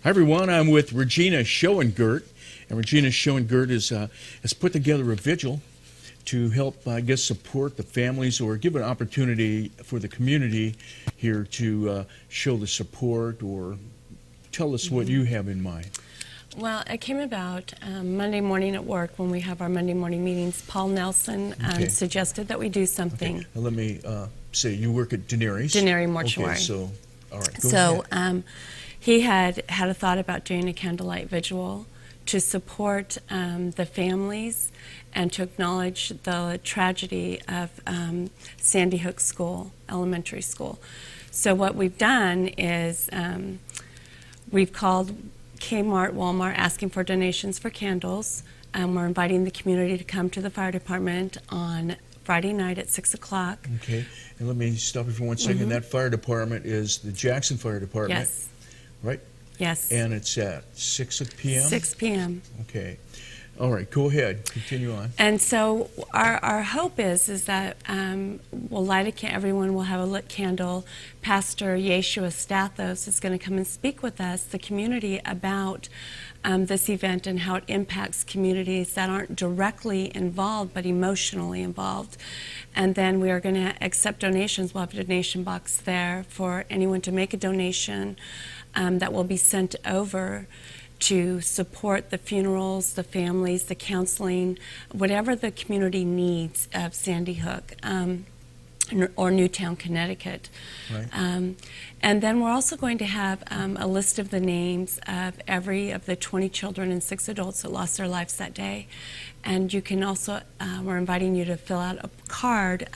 Hi everyone, I'm with Regina Schowengerdt, and Regina Schowengerdt has put together a vigil to help, I guess, support the families or give an opportunity for the community here to show the support or tell us what you have in mind. Well, it came about Monday morning at work when we have our Monday morning meetings. Paul Nelson suggested that we do something. Okay. Now let me say, you work at Daenerys? Daenerys Mortuary. Okay, so, all right, go ahead. He had a thought about doing a candlelight vigil to support the families and to acknowledge the tragedy of Sandy Hook School, elementary school. So what we've done is we've called Kmart, Walmart, asking for donations for candles. We're inviting the community to come to the fire department on Friday night at 6 o'clock. Okay, and let me stop you for 1 second. That fire department is the Jackson Fire Department. Yes. Right? Yes. And it's at 6 p.m.? 6 p.m. Okay. All right, go ahead. Continue on. And so our hope is that we'll light everyone will have a lit candle. Pastor Yeshua Stathos is going to come and speak with us, the community, about this event and how it impacts communities that aren't directly involved but emotionally involved. And then we are going to accept donations. We'll have a donation box there for anyone to make a donation that will be sent over to support the funerals, the families, the counseling, whatever the community needs of Sandy Hook or Newtown, Connecticut. Right. And then we're also going to have a list of the names of every of the 20 children and 6 adults that lost their lives that day. And you can also, we're inviting you to fill out a card.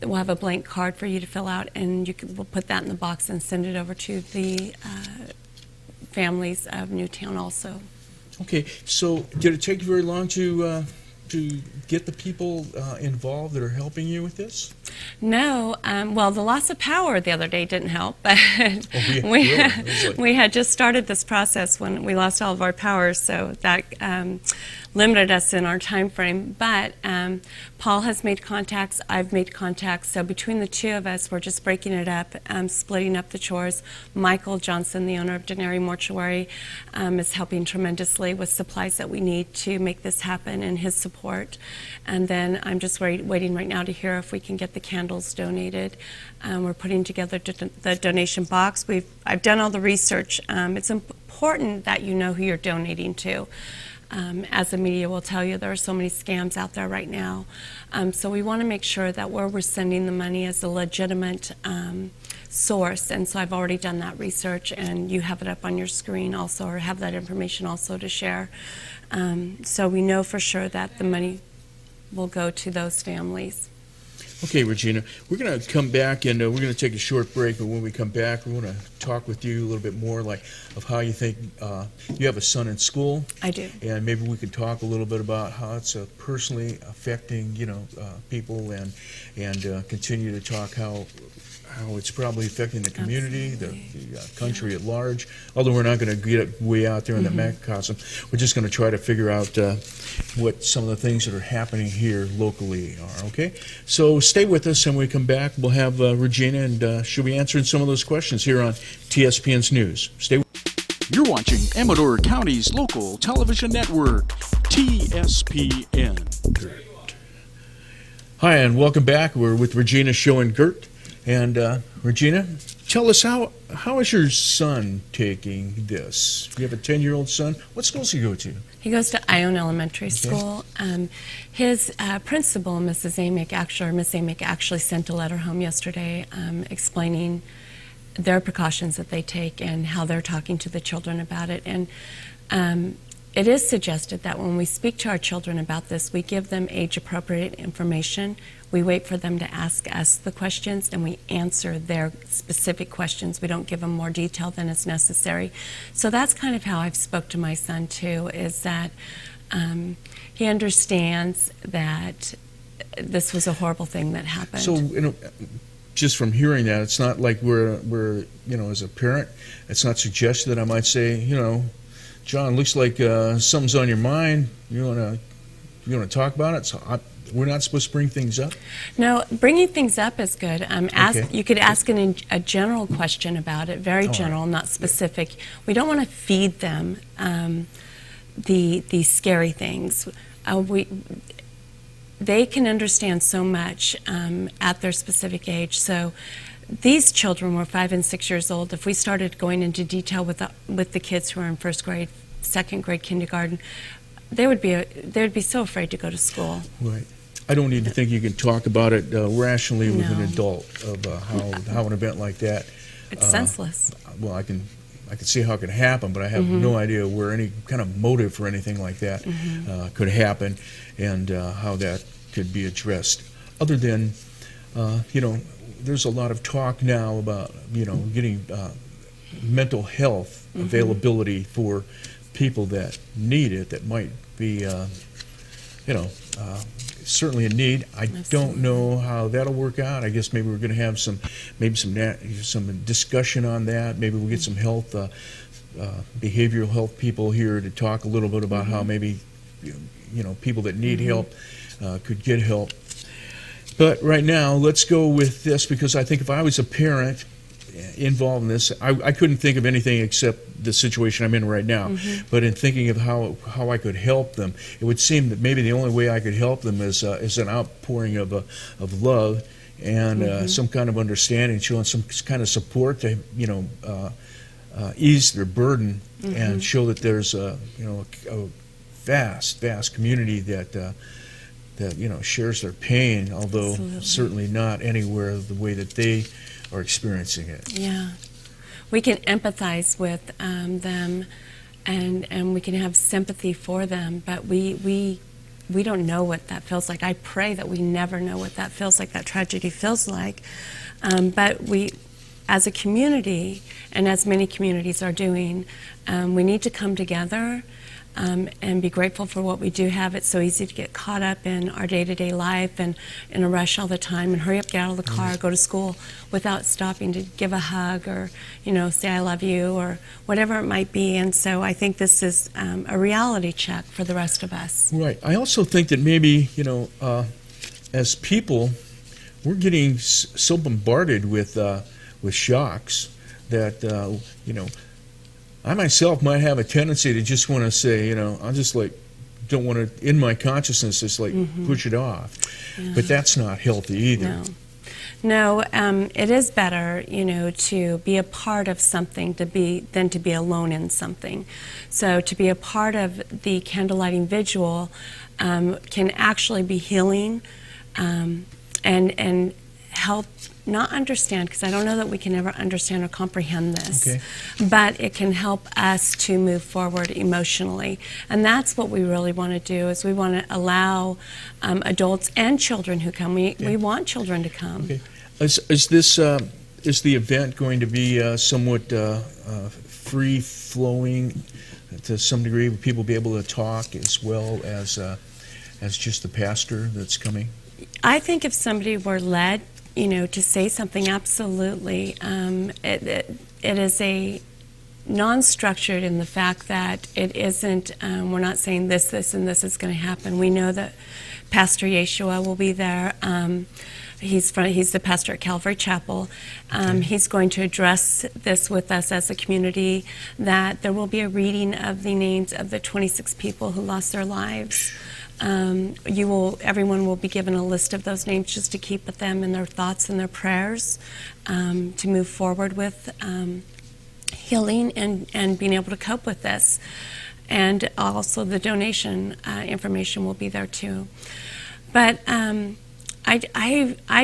We'll have a blank card for you to fill out, and we'll put that in the box and send it over to the families of Newtown also. Okay, so did it take you very long to get the people involved that are helping you with this? No, well, the loss of power the other day didn't help, but really? we had just started this process when we lost all of our power, so that limited us in our time frame. But Paul has made contacts, I've made contacts, so between the two of us, we're just breaking it up, splitting up the chores. Michael Johnson, the owner of Daenerys Mortuary, is helping tremendously with supplies that we need to make this happen and his support. And then I'm just waiting right now to hear if we can get the candles donated. We're putting together the donation box. I've done all the research. It's important that you know who you're donating to. As the media will tell you, there are so many scams out there right now. So we want to make sure that where we're sending the money is a legitimate source. And so I've already done that research, and you have it up on your screen also, or have that information also to share. So we know for sure that the money will go to those families. Okay, Regina, we're going to come back and we're going to take a short break, but when we come back, we want to talk with you a little bit more of how you think, you have a son in school. I do. And maybe we could talk a little bit about how it's personally affecting, people and continue to talk how it's probably affecting the community, the country at large. Although we're not going to get way out there in the macrocosm, we're just going to try to figure out what some of the things that are happening here locally are, okay? So stay with us, and when we come back, we'll have Regina, and she'll be answering some of those questions here on TSPN's News. Stay with us. You're watching Amador County's local television network, TSPN. Hi, and welcome back. We're with Regina Schowengerdt. And Regina, tell us, how is your son taking this? You have a 10-year-old son. What school does he go to? He goes to Ione Elementary School. His principal, Mrs. Amick, Miss Amick, actually sent a letter home yesterday explaining their precautions that they take and how they're talking to the children about it. And it is suggested that when we speak to our children about this, we give them age-appropriate information. We wait for them to ask us the questions, and we answer their specific questions. We don't give them more detail than is necessary. So that's kind of how I've spoke to my son, too, is that he understands that this was a horrible thing that happened. So, just from hearing that, it's not like we're as a parent, it's not suggested that I might say, John, looks like something's on your mind. You want to you want to talk about it? So we're not supposed to bring things up? No, bringing things up is good. Okay. You could ask a general question about it, very All right. general, not specific. We don't want to feed them the scary things. They can understand so much at their specific age. So these children were 5 and 6 years old. If we started going into detail with the kids who are in first grade, second grade, kindergarten, they would be so afraid to go to school. Right. I don't need to think you can talk about it rationally with an No. adult of how an event like that. It's senseless. Well, I can see how it could happen, but I have no idea where any kind of motive for anything like that could happen, and how that could be addressed. Other than, there's a lot of talk now about getting mental health availability for people that need it, that might be certainly a need. I don't know how that'll work out. I guess maybe we're going to have some discussion on that. Maybe we'll get some behavioral health people here to talk a little bit about how maybe people that need help could get help. But right now, let's go with this, because I think if I was a parent involved in this, I couldn't think of anything except the situation I'm in right now. But in thinking of how I could help them, it would seem that maybe the only way I could help them is an outpouring of love and some kind of understanding, showing some kind of support to ease their burden and show that there's a vast community that shares their pain, although certainly not anywhere the way that they are experiencing it. Yeah. We can empathize with them, and we can have sympathy for them, but we don't know what that feels like. I pray that we never know what that feels like, that tragedy feels like. But we, as a community, and as many communities are doing, we need to come together and be grateful for what we do have. It's so easy to get caught up in our day-to-day life and in a rush all the time and hurry up, get out of the car, go to school without stopping to give a hug or, say I love you or whatever it might be. And so I think this is a reality check for the rest of us. Right. I also think that maybe, as people, we're getting so bombarded with shocks that, I myself might have a tendency to just want to say, I just don't want to, in my consciousness, just push it off. Yeah. But that's not healthy either. No, it is better, to be a part of something than to be alone in something. So to be a part of the candlelighting vigil can actually be healing and help. Not understand, because I don't know that we can ever understand or comprehend this, but it can help us to move forward emotionally. And that's what we really want to do, is we want to allow adults and children who come. We want children to come. Okay. Is the event going to be somewhat free-flowing to some degree? Will people be able to talk as well as just the pastor that's coming? I think if somebody were led to say something, absolutely. It is a non-structured in the fact that it isn't, we're not saying this, and this is going to happen. We know that Pastor Yeshua will be there. He's the pastor at Calvary Chapel. He's going to address this with us as a community, that there will be a reading of the names of the 26 people who lost their lives. Everyone will be given a list of those names just to keep with them in their thoughts and their prayers, to move forward with healing and being able to cope with this. And also the donation information will be there too. But I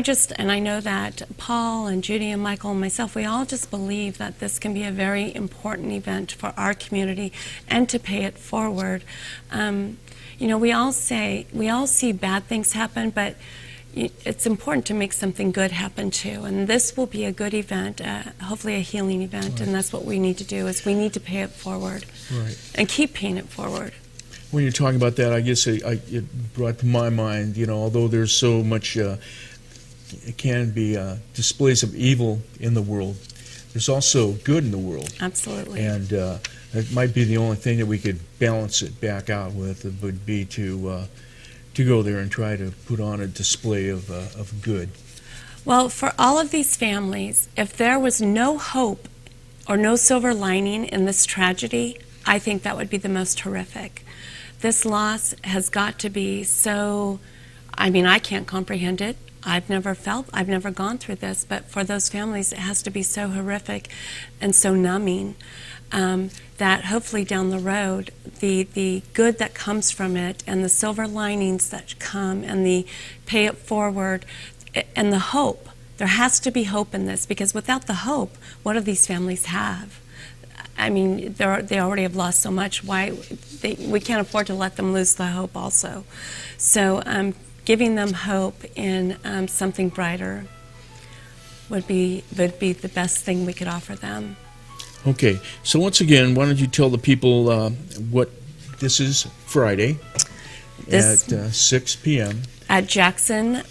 just, and I know that Paul and Judy and Michael and myself, we all just believe that this can be a very important event for our community and to pay it forward. We all see bad things happen, but it's important to make something good happen too. And this will be a good event, hopefully a healing event, and that's what we need to do, is we need to pay it forward and keep paying it forward. When you're talking about that, I guess it brought to my mind, although there's so much, it can be displays of evil in the world, there's also good in the world. Absolutely. And it might be the only thing that we could balance it back out with. It would be to go there and try to put on a display of good. Well, for all of these families, if there was no hope or no silver lining in this tragedy, I think that would be the most horrific. This loss has got to be so, I mean, I can't comprehend it. I've never gone through this, but for those families, it has to be so horrific and so numbing that hopefully down the road, the good that comes from it and the silver linings that come and the pay it forward and the hope. There has to be hope in this, because without the hope, what do these families have? I mean, they already have lost so much. We can't afford to let them lose the hope also. So giving them hope in something brighter would be the best thing we could offer them. Okay, so once again, why don't you tell the people what this is Friday at 6 p.m. At Jackson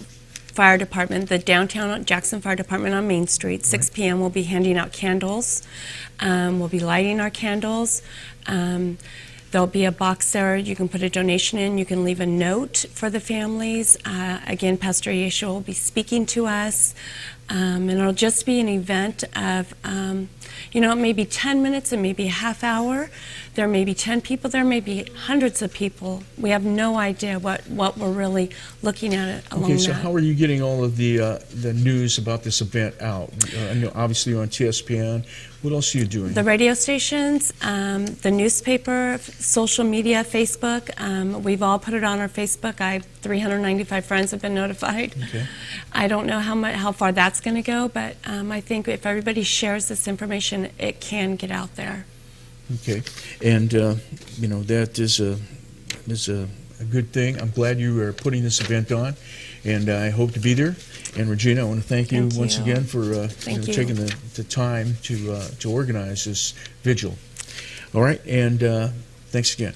Fire Department, the downtown Jackson Fire Department on Main Street, 6 p.m. We'll be handing out candles. We'll be lighting our candles. There'll be a box there. You can put a donation in. You can leave a note for the families. Again, Pastor Yeshua will be speaking to us. And it'll just be an event of, it may be 10 minutes, it may be a half hour. There may be 10 people, there may be hundreds of people. We have no idea what we're really looking at along Okay, so that. how are you getting all of the news about this event out? I know obviously you're on TSPN. What else are you doing? The radio stations, the newspaper, social media, Facebook. We've all put it on our Facebook. 395 friends have been notified. Okay. I don't know how far that's going to go, but I think if everybody shares this information, it can get out there. Okay, and that is a good thing. I'm glad you are putting this event on, and I hope to be there. And Regina, I want to thank you once again for taking the time to organize this vigil. All right, and thanks again.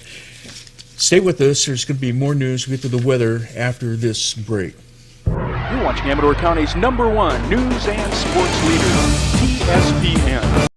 Stay with us. There's going to be more news. We'll get to the weather after this break. You're watching Amador County's #1 news and sports leader, TSPN.